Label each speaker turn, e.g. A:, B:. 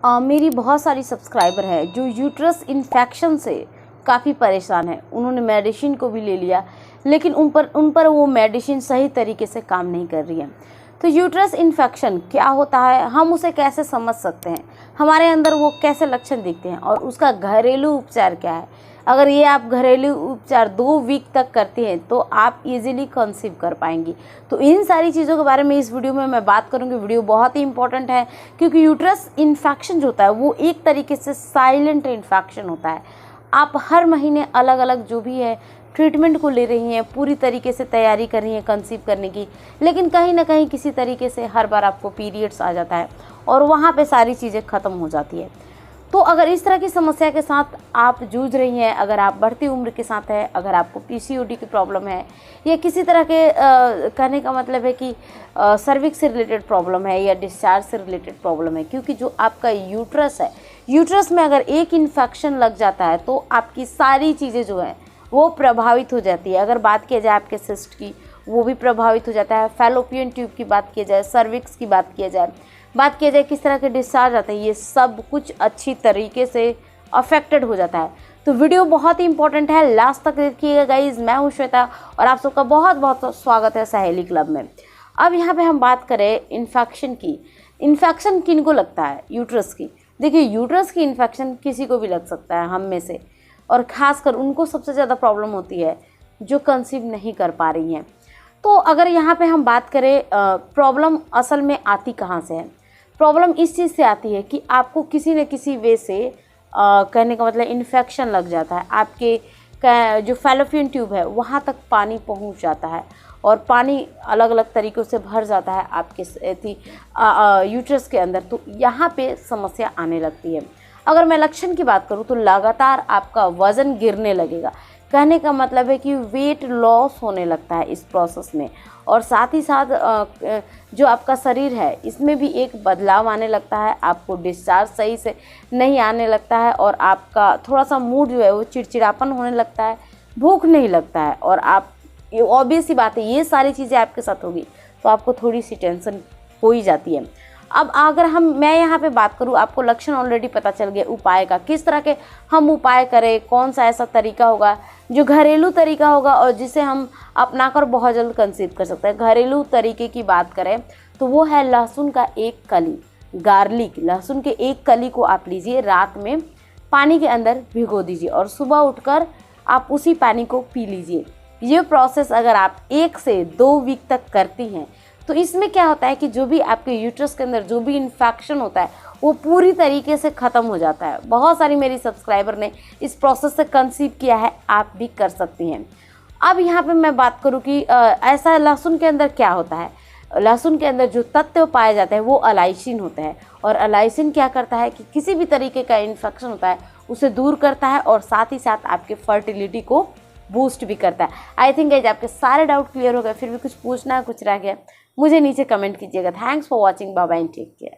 A: मेरी बहुत सारी सब्सक्राइबर है जो यूट्रस इन्फेक्शन से काफ़ी परेशान है। उन्होंने मेडिसिन को भी ले लिया, लेकिन उन पर वो मेडिसिन सही तरीके से काम नहीं कर रही है। तो यूट्रस इन्फेक्शन क्या होता है, हम उसे कैसे समझ सकते हैं, हमारे अंदर वो कैसे लक्षण दिखते हैं और उसका घरेलू उपचार क्या है। अगर ये आप घरेलू उपचार 2 वीक तक करती हैं तो आप इजीली कंसीव कर पाएंगी। तो इन सारी चीज़ों के बारे में इस वीडियो में मैं बात करूंगी। वीडियो बहुत ही इंपॉर्टेंट है क्योंकि यूट्रस इन्फेक्शन जो होता है वो एक तरीके से साइलेंट इन्फेक्शन होता है। आप हर महीने अलग अलग जो भी है ट्रीटमेंट को ले रही हैं, पूरी तरीके से तैयारी कर रही हैं कंसीव करने की, लेकिन कहीं ना कहीं किसी तरीके से हर बार आपको पीरियड्स आ जाता है और वहाँ पे सारी चीज़ें ख़त्म हो जाती है। तो अगर इस तरह की समस्या के साथ आप जूझ रही हैं, अगर आप बढ़ती उम्र के साथ है, अगर आपको पीसीओडी की प्रॉब्लम है या किसी तरह के कहने का मतलब है कि सर्विक्स से रिलेटेड प्रॉब्लम है या डिस्चार्ज से रिलेटेड प्रॉब्लम है, क्योंकि जो आपका यूट्रस है, यूट्रस में अगर एक इन्फेक्शन लग जाता है तो आपकी सारी चीज़ें जो हैं वो प्रभावित हो जाती है। अगर बात किया जाए आपके सिस्ट की, वो भी प्रभावित हो जाता है। फैलोपियन ट्यूब की बात किया जाए, सर्विक्स की बात किया जाए किस तरह के डिस्चार्ज आते हैं, ये सब कुछ अच्छी तरीके से अफेक्टेड हो जाता है। तो वीडियो बहुत ही इंपॉर्टेंट है, लास्ट तक देखिएगा गाइज। मैं हूँ श्वेता और आप सबका बहुत बहुत स्वागत है सहेली क्लब में। अब यहाँ पे हम बात करें इन्फेक्शन की। इन्फेक्शन किन को लगता है? यूट्रस की। देखिए, यूट्रस की इन्फेक्शन किसी को भी लग सकता है, हम में से, और ख़ासकर उनको सबसे ज़्यादा प्रॉब्लम होती है जो कंसीव नहीं कर पा रही हैं। तो अगर यहाँ पे हम बात करें प्रॉब्लम असल में आती कहाँ से है? प्रॉब्लम इस चीज़ से आती है कि आपको किसी न किसी वे से कहने का मतलब इन्फेक्शन लग जाता है। आपके जो फैलोपियन ट्यूब है वहाँ तक पानी पहुँच जाता है और पानी अलग अलग तरीक़ों से भर जाता है आपके यूट्रस के अंदर। तो यहाँ पे समस्या आने लगती है। अगर मैं लक्षण की बात करूँ तो लगातार आपका वज़न गिरने लगेगा। कहने का मतलब है कि वेट लॉस होने लगता है इस प्रोसेस में, और साथ ही साथ जो आपका शरीर है इसमें भी एक बदलाव आने लगता है। आपको डिस्चार्ज सही से नहीं आने लगता है और आपका थोड़ा सा मूड जो है वो चिड़चिड़ापन होने लगता है, भूख नहीं लगता है, और आप ऑब्वियस सी बात है ये सारी चीज़ें आपके साथ होगी तो आपको थोड़ी सी टेंशन हो ही जाती है। अब अगर मैं यहाँ पे बात करूँ, आपको लक्षण ऑलरेडी पता चल गया उपाय का, किस तरह के हम उपाय करें, कौन सा ऐसा तरीका होगा जो घरेलू तरीका होगा और जिसे हम अपनाकर बहुत जल्द कंसीव कर सकते हैं। घरेलू तरीके की बात करें तो वो है लहसुन का एक कली, गार्लिक। लहसुन के एक कली को आप लीजिए, रात में पानी के अंदर भिगो दीजिए और सुबह उठकर आप उसी पानी को पी लीजिए। ये प्रोसेस अगर आप 1 से 2 वीक तक करती हैं तो इसमें क्या होता है कि जो भी आपके यूट्रस के अंदर जो भी इन्फेक्शन होता है वो पूरी तरीके से ख़त्म हो जाता है। बहुत सारी मेरी सब्सक्राइबर ने इस प्रोसेस से कंसीव किया है, आप भी कर सकती हैं। अब यहाँ पे मैं बात करूँ कि ऐसा लहसुन के अंदर क्या होता है। लहसुन के अंदर जो तत्व पाए जाते हैं वो अलाइसिन होता है, और अलाइसिन क्या करता है कि किसी भी तरीके का इन्फेक्शन होता है उसे दूर करता है और साथ ही साथ आपके फर्टिलिटी को बूस्ट भी करता है। आई थिंक गाइस आपके सारे डाउट क्लियर हो गए। फिर भी कुछ पूछना है, कुछ रह गया, मुझे नीचे कमेंट कीजिएगा। Thanks for watching, bye bye and take care.